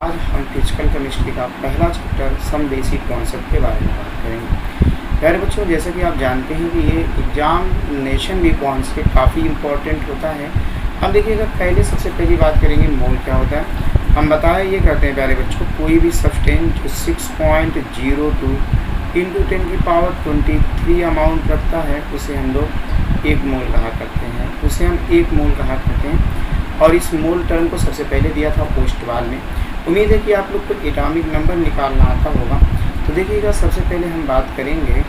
आज हम physical chemistry का पहला चैप्टर सम बेसिक कॉन्सेप्ट के बारे में बात करेंगे। प्यारे बच्चों, जैसे कि आप जानते हैं कि ये एग्जामिनेशन भी पॉइंट्स पे काफ़ी इम्पोर्टेंट होता है। अब देखिएगा, पहले सबसे पहली बात करेंगे मोल क्या होता है। हम बताया ये करते हैं प्यारे बच्चों, कोई भी सब्सटेंस जो 6.02 × 10⁻23 अमाउंट रखता है उसे हम लोग एक मोल कहा करते हैं, उसे हम एक मोल कहा करते हैं। और इस मोल टर्म को सबसे पहले दिया था पोस्टवाल में। उम्मीद है कि आप लोग को एटॉमिक नंबर निकालना आता होगा। तो देखिएगा, सबसे पहले हम बात करेंगे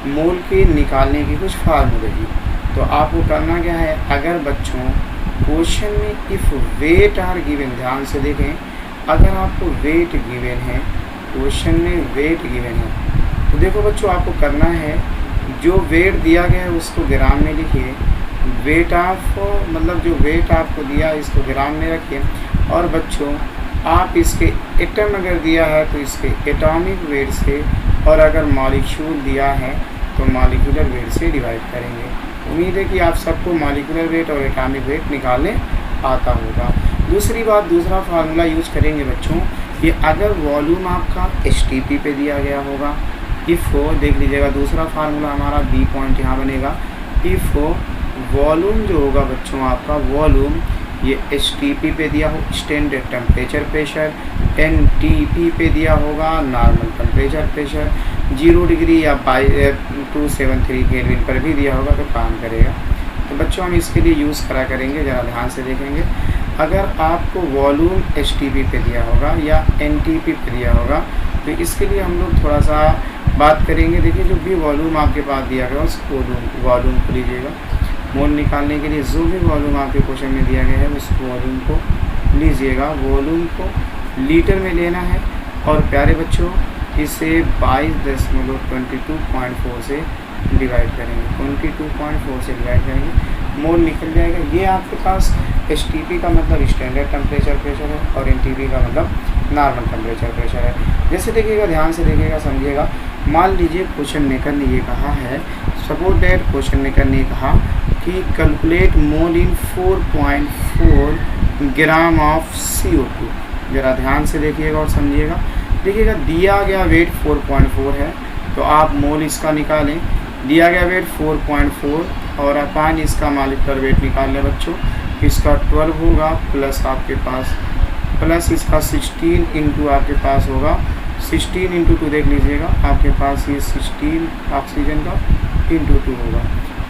मोल के निकालने की कुछ फार्मूले की। तो आपको करना क्या है, अगर बच्चों क्वेश्चन में इफ़ वेट आर गिवन, ध्यान से देखें, अगर आपको वेट गिवन है, क्वेश्चन में वेट गिवन है, तो देखो बच्चों आपको करना है जो वेट दिया गया है उसको ग्राम में लिखिए। वेट ऑफ मतलब जो वेट आपको दिया है इसको ग्राम में रखिए। और बच्चों आप इसके एटम अगर दिया है तो इसके एटॉमिक वेट से, और अगर मॉलिक्यूल दिया है तो मॉलिक्यूलर वेट से डिवाइड करेंगे। उम्मीद है कि आप सबको मॉलिक्यूलर वेट और एटॉमिक वेट निकालने आता होगा। दूसरी बात, दूसरा फार्मूला यूज करेंगे बच्चों कि अगर वॉल्यूम आपका STP पे दिया गया होगा, इफ़ देख लीजिएगा, दूसरा फार्मूला हमारा बी पॉइंट यहाँ बनेगा। इफ़ वॉल्यूम जो होगा बच्चों आपका वॉल्यूम ये STP पे दिया हो, स्टैंडर्ड टेम्परेचर प्रेशर, NTP पे दिया होगा, नॉर्मल टेम्परेचर प्रेशर, 0 डिग्री या 273 केल्विन पर भी दिया होगा तो काम करेगा। तो बच्चों हम इसके लिए यूज़ करा करेंगे, ज़रा ध्यान से देखेंगे। अगर आपको वॉल्यूम STP पे दिया होगा या NTP पे दिया होगा तो इसके लिए हम लोग थोड़ा सा बात करेंगे। देखिए, जो भी वॉल्यूम आपके पास दिया गया उस वॉल्यूम को लीजिएगा। मोल निकालने के लिए जो भी वॉल्यूम आपके क्वेश्चन में दिया गया है उस वॉल्यूम को लीजिएगा। वॉल्यूम को लीटर में लेना है और प्यारे बच्चों इसे 22.4 से डिवाइड करेंगे, 22.4 से डिवाइड करेंगे, मोल निकल जाएगा। ये आपके पास STP का मतलब स्टैंडर्ड टेम्परेचर प्रेशर है और NTP का मतलब नॉर्मल टेम्परेचर प्रेशर है। जैसे देखिएगा, ध्यान से देखिएगा, समझिएगा। मान लीजिए क्वेश्चन मेकर ने ये कहा है, सपोज दैट क्वेश्चन मेकर ने कहा कि calculate mole in 4.4 gram of CO2। ज़रा ध्यान से देखिएगा और समझिएगा। देखिएगा, दिया गया वेट 4.4 है तो आप मोल इसका निकालें। दिया गया वेट 4.4 और अपान इसका मॉलिक्यूलर वेट निकाल लें बच्चों। इसका 12 होगा प्लस आपके पास प्लस इसका 16 इंटू आपके पास होगा 16 इंटू 2 देख लीजिएगा, आपके पास ये 16 ऑक्सीजन का इंटू 2 होगा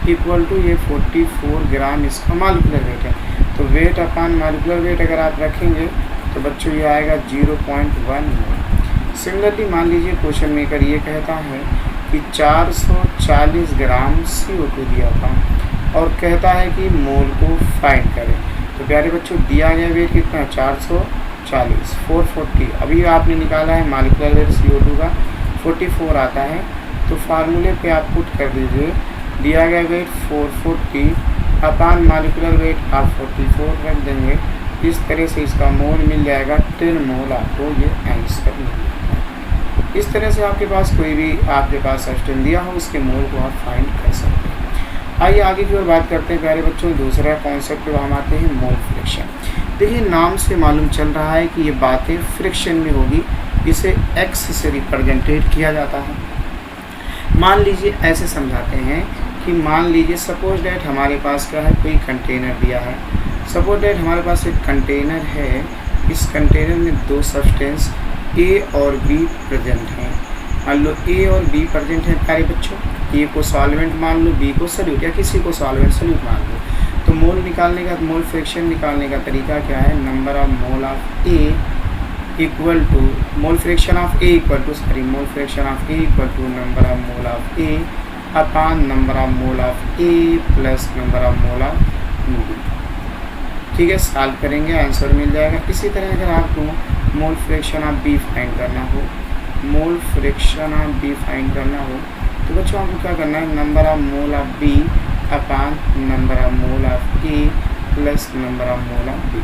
इक्वल टू ये 44 ग्राम इसका मॉलिक्यूलर वेट है। तो वेट अपान मॉलिक्यूलर वेट अगर आप रखेंगे तो बच्चों ये आएगा 0.1 मोल। सिमिलरली मान लीजिए क्वेश्चन मेकर ये कहता है कि 440 ग्राम CO2 दिया था और कहता है कि मोल को फाइंड करें। तो प्यारे बच्चों दिया गया वेट कितना, 440, 440, अभी आपने निकाला है मॉलिक्यूलर वेट CO2 का 44 आता है। तो फार्मूले पे आप पुट कर दीजिए, दिया गया वेट 440 अपान मॉलिक्यूलर वेट आप 44 रख देंगे। इस तरह से इसका मोल मिल जाएगा, 10 मोल आपको ये आंसर मिल जाएगा। इस तरह से आपके पास कोई भी आपके पास सब्सटेंस दिया हो उसके मोल को आप फाइंड कर सकते हैं। आइए आगे की ओर बात करते हैं प्यारे बच्चों। दूसरा कॉन्सेप्ट पे हम आते हैं, मोल फ्रिक्शन। देखिए, नाम से मालूम चल रहा है कि ये बातें फ्रिक्शन में होगी, इसे X से रिप्रेजेंटेट किया जाता है। मान लीजिए ऐसे समझाते हैं कि मान लीजिए सपोज डैट हमारे पास क्या है, कोई कंटेनर दिया है। सपोज डैट हमारे पास एक कंटेनर है, इस कंटेनर में दो सब्सटेंस A और B प्रेजेंट हैं। मान लो A और B प्रेजेंट हैं प्यारे बच्चों, A को सॉल्वेंट मान लो, B को सॉल्यूट, या किसी को सॉल्वेंट सॉल्यूट मान लो। तो मोल निकालने का, मोल फ्रैक्शन निकालने का तरीका क्या है, number of mole of A equal to mole fraction of A equal to mole fraction of A equal to number of mole of A upon number of mole of A plus number of mole of B। ठीक है, solve करेंगे, answer मिल जाएगा। इसी तरह अगर आपको मोल fraction of B find करना हो, मोल फ्रैक्शन ऑफ B फाइंड करना हो तो बच्चों आपको क्या करना है, number of mole of B upon number of mole of A plus number of mole of B।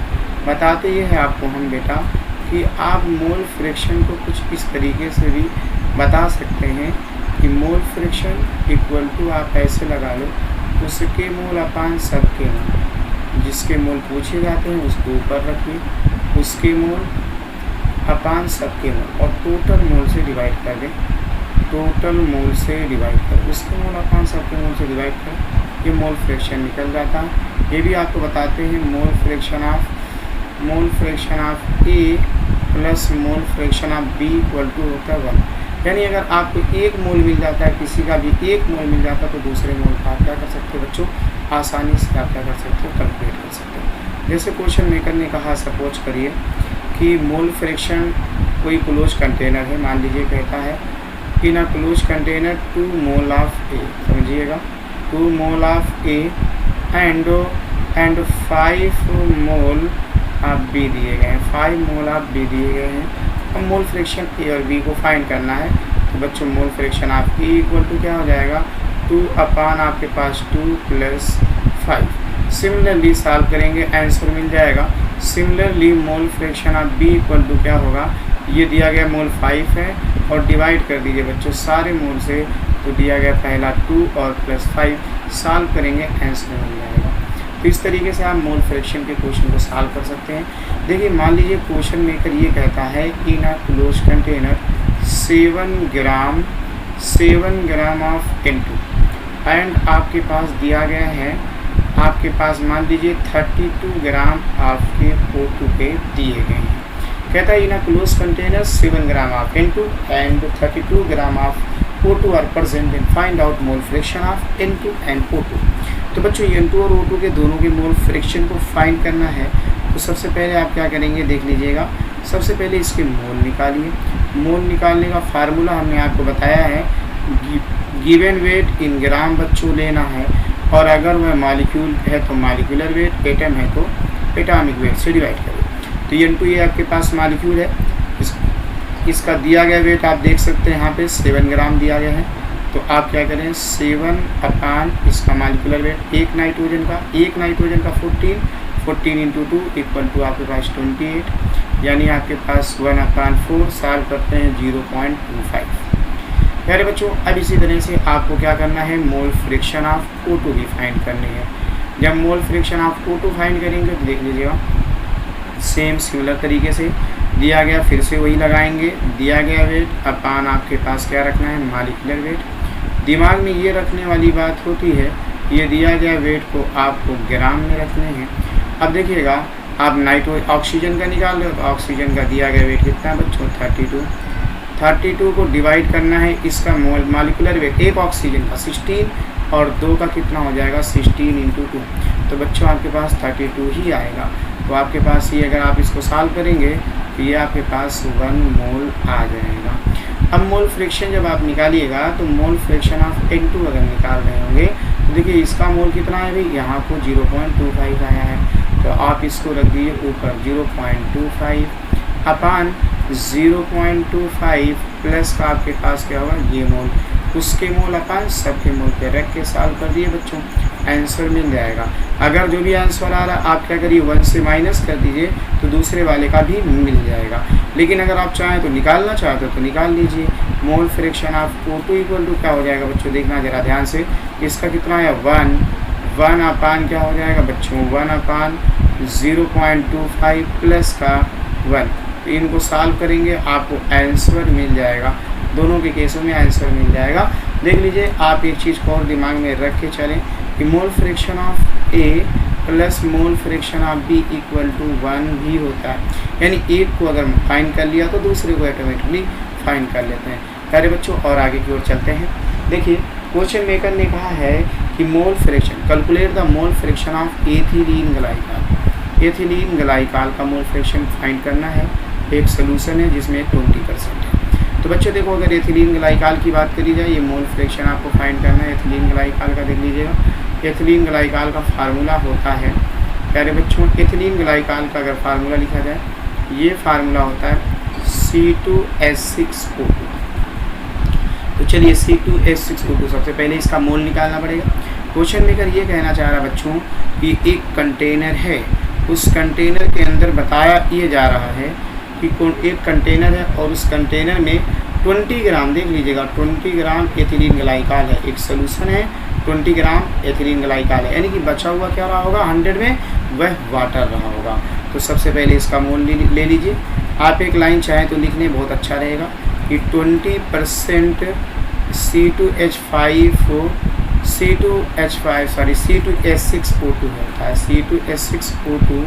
बताते ये है आपको हम बेटा कि आप मोल फ्रैक्शन को कुछ इस तरीके से भी बता सकते हैं कि मोल फ्रैक्शन इक्वल टू आप ऐसे लगा लो, उसके मोल अपान सबके मोल। जिसके मोल पूछे जाते हैं उसको ऊपर रखिए, उसके मोल अपान सबके मोल और टोटल मोल से डिवाइड कर दें, टोटल मोल से डिवाइड कर, उसके मोल अपान सबके मोल से डिवाइड कर, ये मोल फ्रैक्शन निकल जाता है। ये भी आपको बताते हैं mole fraction of A plus mole fraction of B equal to होता है 1। यानी अगर आपको एक मोल मिल जाता है, किसी का भी एक मोल मिल जाता है, तो दूसरे मोल का आप क्या कर सकते हो बच्चों, आसानी से आप क्या कर सकते हो, कैलकुलेट कर सकते हो। जैसे क्वेश्चन मेकर ने कहा, सपोज करिए कि मोल फ्रैक्शन कोई क्लोज कंटेनर है, मान लीजिए कहता है in a close container 2 mole of A, समझिएगा 2 mole of A and 5 mole of B दिए गए हैं, 5 मोल ऑफ बी दिए गए हैं। अब मोल फ्रैक्शन ए और बी को फाइंड करना है, तो बच्चों mole fraction of A equal to क्या हो जाएगा, 2 अपान आपके पास 2 प्लस 5। सिमिलरली सॉल्व करेंगे, आंसर मिल जाएगा। Similarly mole fraction of B equal to क्या होगा, ये दिया गया मोल 5 है और डिवाइड कर दीजिए बच्चों सारे मोल से, तो दिया गया पहला 2 और प्लस 5, सॉल्व करेंगे आंसर मिल जाएगा। तो इस तरीके से आप मोल फ्रैक्शन के क्वेश्चन को सॉल्व कर सकते हैं। देखिए मान लीजिए क्वेश्चन मेकर ये कहता है in a close container 7 gram of N2 and आपके पास दिया गया है, आपके पास मान लीजिए 32 ग्राम आपके O2 के दिए गए हैं। कहता है in a close container 7 gram of N2 and 32 gram of O2 are present and find out mole fraction of N2 and O2। तो बच्चों N2 और O2 के दोनों के मोल फ्रैक्शन को फाइंड करना है, तो सबसे पहले आप क्या करेंगे देख लीजिएगा। सबसे पहले इसके मोल निकालिए। मोल निकालने का फार्मूला हमने आपको बताया है, गिवन वेट इन ग्राम बच्चों लेना है, और अगर वह मॉलिक्यूल है तो मॉलिक्यूलर वेट, एटम है तो एटॉमिक वेट से डिवाइड करें। तो N2 ये आपके पास मॉलिक्यूल है, इसका दिया गया वेट आप देख सकते हैं यहाँ पे 7 ग्राम दिया गया है। तो आप क्या करें 7 अपान इसका मॉलिक्यूलर वेट, एक नाइट्रोजन का 14 इंटू 2 इक्वल टू आपके पास 28, यानी आपके पास 1/4 सॉल्व करते हैं 0.25। प्यारे बच्चों अब इसी तरह से आपको क्या करना है, मोल फ्रैक्शन ऑफ O2 भी फाइंड करनी है। जब मोल फ्रैक्शन ऑफ O2 फाइंड करेंगे तो देख लीजिएगा सेम सिमिलर तरीके से दिया गया, फिर से वही लगाएंगे, दिया गया वेट अपान आपके पास क्या रखना है, मॉलिक्यूलर वेट। दिमाग में ये रखने वाली बात होती है, ये दिया गया वेट को आपको ग्राम में रखने हैं। अब देखिएगा आप ऑक्सीजन का निकाल रहे हो, तो ऑक्सीजन का दिया गया वेट कितना है बच्चों 32 को डिवाइड करना है इसका मॉलिक्यूलर वेट, एक ऑक्सीजन का 16 और 2 का कितना हो जाएगा 16 इंटू 2, तो बच्चों आपके पास 32 ही आएगा। तो आपके पास ये अगर आप इसको सॉल्व करेंगे तो ये आपके पास 1 मोल आ जाएगा। अब मोल फ्रैक्शन जब आप निकालिएगा तो मोल फ्रैक्शन ऑफ N2 अगर निकाल रहे होंगे तो देखिए इसका मोल कितना है भाई, यहाँ को 0.25 आया है, तो आप इसको रख दीजिए ऊपर 0.25 अपान 0.25 प्लस का आपके पास क्या होगा ये मोल, उसके मोल अपान सबके मोल पे रख के सॉल्व कर दिए बच्चों, आंसर मिल जाएगा। अगर जो भी आंसर आ रहा है आप क्या करिए 1 से माइनस कर दीजिए तो दूसरे वाले का भी मिल जाएगा। लेकिन अगर आप चाहें तो निकालना चाहते हो तो निकाल लीजिए। Mole fraction of O2 equal to क्या हो जाएगा बच्चों, देखना जरा ध्यान से, इसका कितना है 1 अपान क्या हो जाएगा बच्चों 1 अपान 0.25 प्लस का 1, तो इनको सॉल्व करेंगे आपको आंसर मिल जाएगा। दोनों के केसों में आंसर मिल जाएगा। देख लीजिए आप एक चीज़ को और दिमाग में रख के चलें कि mole fraction of A plus mole fraction of B equal to 1 भी होता है, यानी एक को अगर फाइंड कर लिया तो दूसरे को ऑटोमेटिकली फाइंड कर लेते हैं। प्यारे बच्चों और आगे की ओर चलते हैं। देखिए क्वेश्चन मेकर ने कहा है कि mole fraction calculate the mole fraction of ethylene glycol. Ethylene glycol का मोल फ्रैक्शन फाइंड करना है। एक सोल्यूशन है जिसमें 20% है। तो बच्चों देखो अगर एथिलीन ग्लाइकॉल की बात करी जाए, ये मोल फ्रैक्शन आपको फाइंड करना है एथिलीन ग्लाइकॉल का। देख लीजिएगा एथिलीन ग्लाइकॉल का फार्मूला होता है प्यारे बच्चों, एथिलीन ग्लाइकॉल का अगर फार्मूला लिखा जाए, ये फार्मूला होता है C2H6O2। तो चलिए C2H6O2 सबसे पहले इसका मोल निकालना पड़ेगा। क्वेश्चन मेकर ये कहना चाह रहा है बच्चों कि एक कंटेनर है, उस कंटेनर के अंदर बताया ये जा रहा है कि एक कंटेनर है और उस कंटेनर में 20 ग्राम, देख लीजिएगा 20 ग्राम एथिलीन ग्लाइकॉल है, एक सोल्यूशन है 20 ग्राम एथिलीन ग्लाइकॉल है, यानी कि बचा हुआ क्या रहा होगा 100 में वह वाटर रहा होगा। तो सबसे पहले इसका मोल ले लीजिए। आप एक लाइन चाहें तो लिख लें, बहुत अच्छा रहेगा कि 20% C2H6O2 होता है। C2H6O2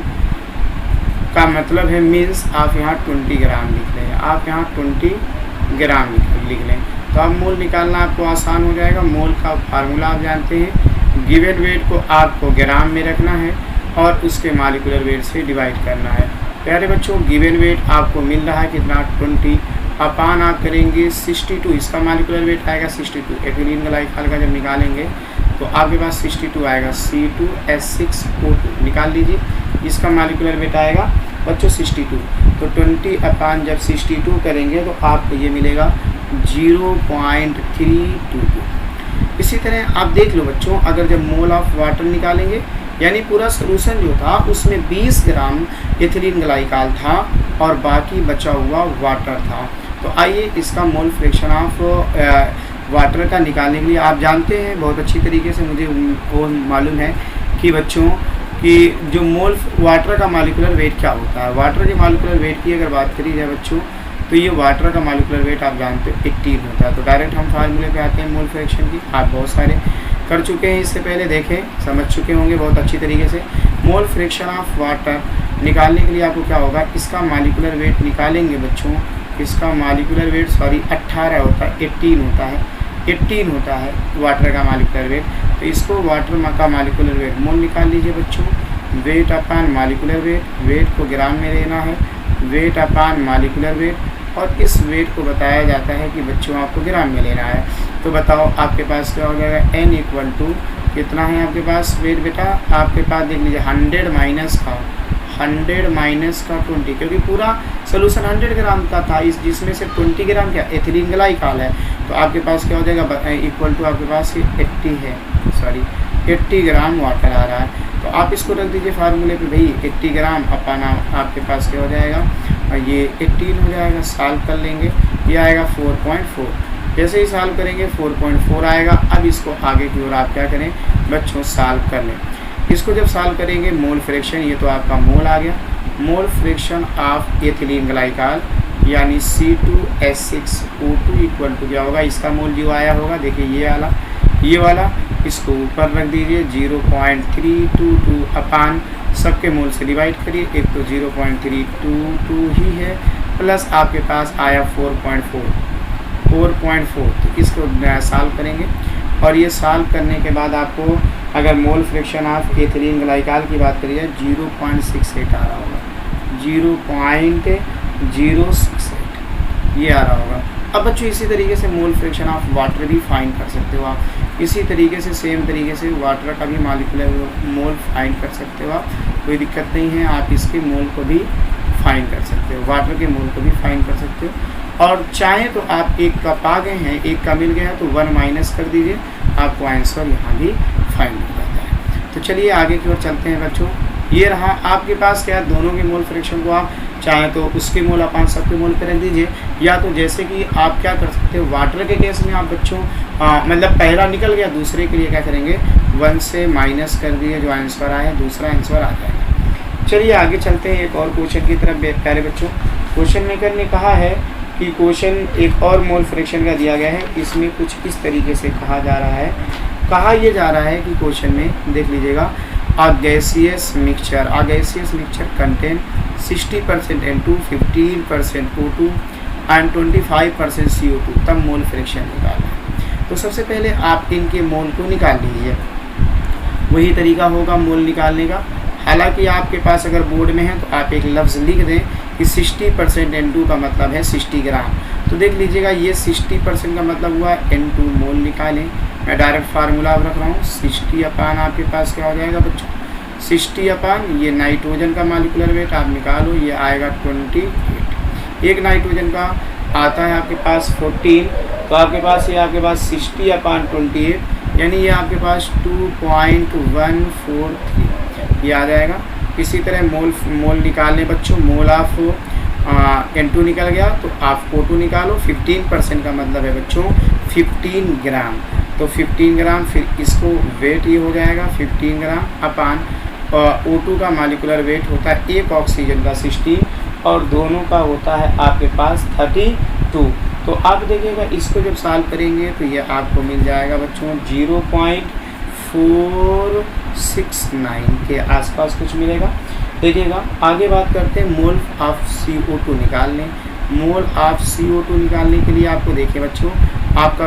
का मतलब है मीन्स आप यहाँ 20 ग्राम लिख लें, आप यहाँ 20 ग्राम लिख लें। तो अब मोल निकालना आपको आसान हो जाएगा। मोल का फार्मूला आप जानते हैं, गिवन वेट को आपको ग्राम में रखना है और उसके मॉलिक्यूलर वेट से डिवाइड करना है। प्यारे बच्चों, गिवन वेट आपको मिल रहा है कितना, 20 अपान आप करेंगे 62, इसका मॉलिक्यूलर वेट आएगा 62। एथिलीन ग्लाइकॉल का जब निकालेंगे तो आपके पास 62 आएगा। C2H6O2 निकाल लीजिए, इसका मॉलिक्यूलर वेट आएगा बच्चों 62। तो 20 अपान जब 62 करेंगे तो आपको ये मिलेगा 0.322। इसी तरह आप देख लो बच्चों, अगर जब मोल ऑफ वाटर निकालेंगे, यानी पूरा सोल्यूशन जो था उसमें 20 ग्राम एथिलीन ग्लाइकॉल था और बाकी बचा हुआ वाटर था। तो आइए इसका मोल फ्रैक्शन ऑफ वाटर का निकालने के लिए, आप जानते हैं बहुत अच्छी तरीके से, मुझे वो मालूम है कि बच्चों कि जो मोल वाटर का मॉलिक्यूलर वेट क्या होता है। वाटर के मॉलिक्यूलर वेट की अगर बात करी जाए बच्चों, तो ये वाटर का मॉलिक्यूलर वेट आप जानते हो 18 होता है। तो डायरेक्ट हम फार्मूले पे आते हैं मोल फ्रैक्शन की। आप बहुत सारे कर चुके हैं, इससे पहले देखें, समझ चुके होंगे बहुत अच्छी तरीके से। मोल फ्रैक्शन ऑफ वाटर निकालने के लिए आपको क्या होगा, इसका मॉलिक्यूलर वेट निकालेंगे बच्चों। इसका मॉलिक्यूलर वेट 18 होता है, 18 होता है वाटर का मॉलिक्यूलर वेट। तो इसको वाटर का मॉलिक्यूलर वेट मोल निकाल लीजिए बच्चों। वेट अपान मॉलिक्यूलर वेट, वेट को ग्राम में लेना है, वेट अपान मॉलिक्यूलर वेट, और इस वेट को बताया जाता है कि बच्चों आपको ग्राम में लेना है। तो बताओ आपके पास क्या हो जाएगा, n इक्वल टू कितना है आपके पास वेट बेटा, आपके पास देख लीजिए 100 माइनस का 20, क्योंकि पूरा सोल्यूशन 100 ग्राम का था, इस जिसमें से 20 ग्राम क्या एथिलीन ग्लाइकॉल है। तो आपके पास क्या हो जाएगा, इक्वल टू आपके पास 80 ग्राम वाटर आ रहा है। तो आप इसको रख दीजिए फार्मूले पे भाई, 80 ग्राम अपाना आपके पास क्या हो जाएगा, ये 18 हो जाएगा। सॉल्व कर लेंगे, ये आएगा 4.4। जैसे ही सॉल्व करेंगे 4.4 आएगा। अब इसको आगे की ओर आप क्या करें बच्चों, सॉल्व कर लें। इसको जब सॉल्व करेंगे मोल फ्रैक्शन, ये तो आपका मोल आ गया। मोल फ्रैक्शन ऑफ एथिलीन ग्लाइकॉल यानी C2H6O2 इक्वल टू क्या होगा, इसका मोल जो आया होगा, देखिए ये वाला इसको ऊपर रख दीजिए 0.322 अपान सबके मोल से डिवाइड करिए। एक तो 0.322 ही है, प्लस आपके पास आया 4.4। तो इसको सॉल्व करेंगे और ये सॉल्व करने के बाद आपको अगर मोल फ्रैक्शन ऑफ एथिलीन ग्लाइकॉल की बात करिए 0.68 आ रहा होगा, 0.068 ये आ रहा होगा। अब बच्चों इसी तरीके से मोल फ्रैक्शन ऑफ वाटर भी फाइंड कर सकते हो आप। इसी तरीके से सेम तरीके से वाटर का भी मॉलिक्यूलर मोल फाइंड कर सकते हो आप, कोई दिक्कत नहीं है। आप इसके मोल को भी फाइंड कर सकते हो, वाटर के मोल को भी फाइंड कर सकते हो। और चाहे तो आप एक का पा गए हैं, एक का मिल गया तो 1 माइनस कर दीजिए, आपको आंसर यहाँ भी फाइंड हो जाता है। तो चलिए आगे की ओर चलते हैं बच्चों। ये रहा आपके पास क्या, दोनों के मोल फ्रैक्शन को आप चाहे तो उसके मोल अपान सबके मोल कर दीजिए, या तो जैसे कि आप क्या कर सकते हो, वाटर के केस में आप बच्चों मतलब पहला निकल गया, दूसरे के लिए क्या करेंगे 1 से माइनस कर दिए, जो आंसर आया दूसरा आंसर आ जाएगा। चलिए आगे चलते हैं एक और क्वेश्चन की तरफ। प्यारे बच्चों, क्वेश्चन मेकर ने कहा है कि क्वेश्चन एक और मोल फ्रैक्शन का दिया गया है। इसमें कुछ इस तरीके से कहा जा रहा है, कहा यह जा रहा है कि क्वेश्चन में देख लीजिएगा, a gaseous mixture contain 60% N2, 15% O2 and 25% CO2, तब मोल फ्रैक्शन निकालना है। तो सबसे पहले आप इनके मोल को निकाल लीजिए, वही तरीका होगा मोल निकालने का। हालांकि आपके पास अगर बोर्ड में है तो आप एक लफ्ज़ लिख दें कि 60% N2 का मतलब है 60 ग्राम। तो देख लीजिएगा ये 60% का मतलब हुआ N2 मोल निकालें। मैं डायरेक्ट फार्मूला रख रहा हूँ, 60 अपान आपके पास क्या हो जाएगा बच्चों, 60 अपान ये नाइट्रोजन का मॉलिक्यूलर वेट आप निकालो, ये आएगा 28। एक नाइट्रोजन का आता है आपके पास 14, तो आपके पास ये आपके पास 60 अपान 28 यानी ये आपके पास 2.143 ये आ जाएगा। इसी तरह मोल निकालने बच्चों, मोल ऑफ N2 निकल गया तो आप O2 निकालो। 15% का मतलब है बच्चों 15 ग्राम, तो 15 ग्राम फिर इसको वेट ये हो जाएगा 15 ग्राम अपान O2 का मॉलिक्यूलर वेट होता है एक ऑक्सीजन का 16 और दोनों का होता है आपके पास 32। तो आप देखिएगा इसको जब सॉल्व करेंगे तो ये आपको मिल जाएगा बच्चों 0.469 के आसपास कुछ मिलेगा। देखिएगा आगे बात करते हैं मोल ऑफ CO2 निकालने। मोल ऑफ CO2 निकालने के लिए आपको देखिए बच्चों आपका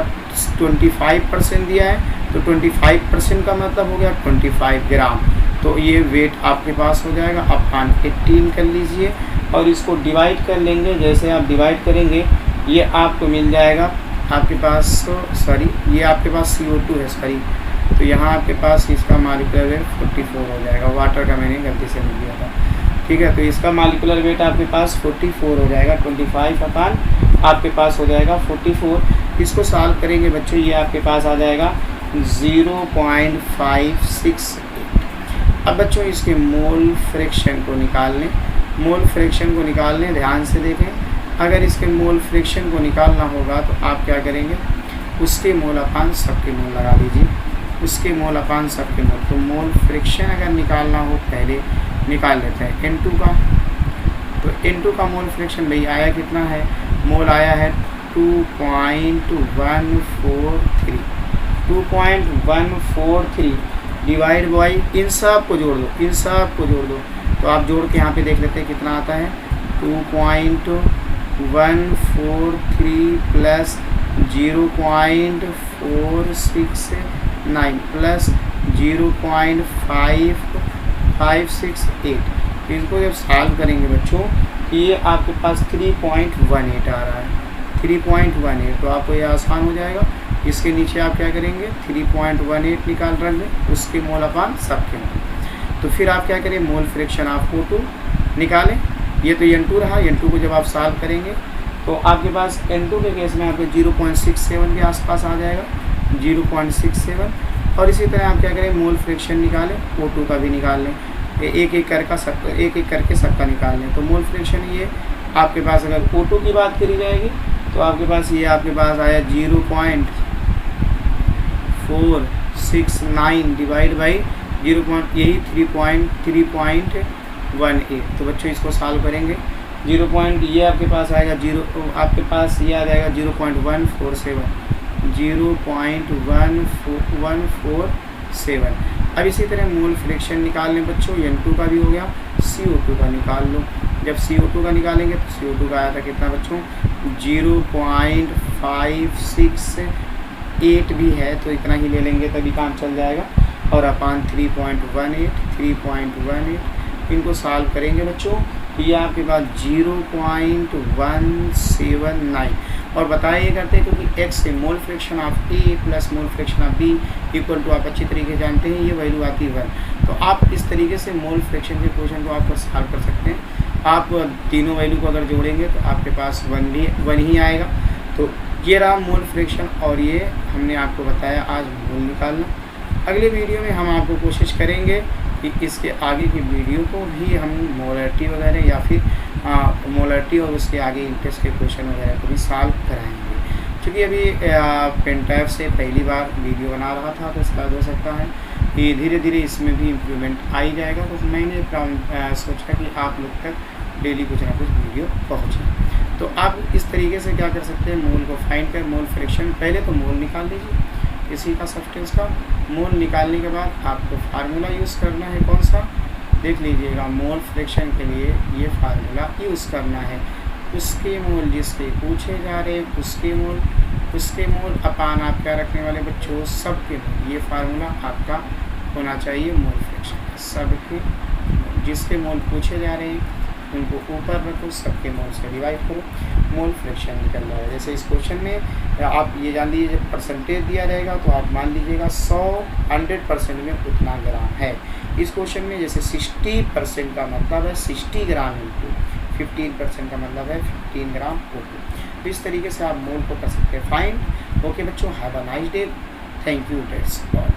25% दिया है, तो 25% का मतलब हो गया 25 ग्राम। तो ये वेट आपके पास हो जाएगा, अपॉन 18 कर लीजिए और इसको डिवाइड कर लेंगे। जैसे आप डिवाइड करेंगे ये आपको मिल जाएगा आपके पास, ये आपके पास CO2 है, तो यहाँ आपके पास इसका मॉलिक्यूलर वेट 44 हो जाएगा। वाटर का मैंने गलती से नहीं दिया था, ठीक है। तो इसका मॉलिक्यूलर वेट आपके पास 44 हो जाएगा, 25 अपॉन आपके पास हो जाएगा 44। इसको सॉल्व करेंगे बच्चों ये आपके पास आ जाएगा 0.568। अब बच्चों इसके मोल फ्रैक्शन को निकाल लें। मोल फ्रैक्शन को निकालने ध्यान से देखें। अगर इसके मोल फ्रैक्शन को निकालना होगा तो आप क्या करेंगे, उसके मोल अपान सबके मोल लगा लीजिए, उसके मोल अपान सबके मोल। तो मोल फ्रैक्शन अगर निकालना हो पहले निकाल लेते हैं N2 का। तो N2 का मोल फ्रैक्शन भाई आया कितना है, मोल आया है 2.143। 2.143 डिवाइड बाई इन सब को जोड़ दो, इन सब को जोड़ दो। तो आप जोड़ के यहाँ पे देख लेते हैं कितना आता है 2.143 प्लस 0.469 प्लस 0.5568। इसको जब सॉल्व करेंगे बच्चों ये आपके पास 3.18 आ रहा है, 3.18। तो आपको ये आसान हो जाएगा। इसके नीचे आप क्या करेंगे 3.18 निकाल रख लें, उसके मोल अपान सबके मोल। तो फिर आप क्या करें मोल फ्रैक्शन ऑफ O2 निकालें। ये तो N2 रहा, N2 को जब आप सॉल्व करेंगे तो आपके पास N2 के केस में आपको 0.67 के आसपास आ जाएगा, 0.67। और इसी तरह आप क्या करें मोल फ्रैक्शन निकालें, O2 का भी निकाल लें, एक एक करके सबका निकाल लें। तो मोल फ्रैक्शन ये आपके पास अगर O2 की बात करी जाएगी तो आपके पास ये आपके पास आया 0.469 डिवाइड बाई 3.18। तो बच्चों इसको सॉल्व करेंगे ये आपके पास आएगा आपके पास ये आ जाएगा 0.147। अब इसी तरह मोल फ्रैक्शन निकाल लें बच्चों, N2 का भी हो गया, CO2 का निकाल लो। जब CO2 का निकालेंगे तो CO2 का आया था कितना बच्चों 0.568 भी है, तो इतना ही ले लेंगे तभी काम चल जाएगा। और अपान 3.18 इनको सॉल्व करेंगे बच्चों तो ये आपके पास 0.179। और बताया ये करते हैं क्योंकि x से mole fraction of A plus mole fraction of B equal to आप अच्छी तरीके जानते हैं ये वैल्यू आती है 1। तो आप इस तरीके से मोल फ्रैक्शन के क्वेश्चन को आप सॉल्व कर सकते हैं। आप तीनों वैल्यू को अगर जोड़ेंगे तो आपके पास 1 ही आएगा। तो ये रहा मोल फ्रैक्शन और ये हमने आपको बताया आज मोल निकालना। अगले वीडियो में हम आपको कोशिश करेंगे कि इसके आगे की वीडियो को भी हम मोलरिटी वगैरह या फिर मोलरिटी और उसके आगे इंटरेस्ट के क्वेश्चन वगैरह को भी सॉल्व कराएंगे। क्योंकि अभी पेनटैब से पहली बार वीडियो बना रहा था तो इसका हो सकता है कि धीरे धीरे इसमें भी इम्प्रूवमेंट आ ही जाएगा। तो मैंने सोचा कि आप लोग तक डेली कुछ ना कुछ वीडियो पहुँचे। तो आप इस तरीके से क्या कर सकते हैं मोल को फाइंड कर मोल फ्रैक्शन पहले तो मोल निकाल लीजिए इसी का सब्सटेंस का। मोल निकालने के बाद आपको फार्मूला यूज़ करना है, कौन सा देख लीजिएगा। मोल फ्रैक्शन के लिए ये फार्मूला यूज़ करना है, उसके मोल जिसके पूछे जा रहे उसके मोल अपान आप क्या रखने वाले बच्चों सबके मोल। ये फार्मूला आपका होना चाहिए मोल फ्रैक्शन, सबके जिसके मोल पूछे जा रहे हैं उनको ऊपर रखो, सबके मोल से डिवाइड करो, मोल फ्रैक्शन निकल रहा है। जैसे इस क्वेश्चन में आप ये जान लीजिए जब परसेंटेज दिया रहेगा तो आप मान लीजिएगा 100% में उतना ग्राम है। इस क्वेश्चन में जैसे 60% का मतलब है 60 ग्राम इंटू 15% का मतलब है 15 ग्राम O2। तो इस तरीके से आप मोल को कर सकते हैं फाइंड। ओके बच्चों, have a nice day, thank you, that's all.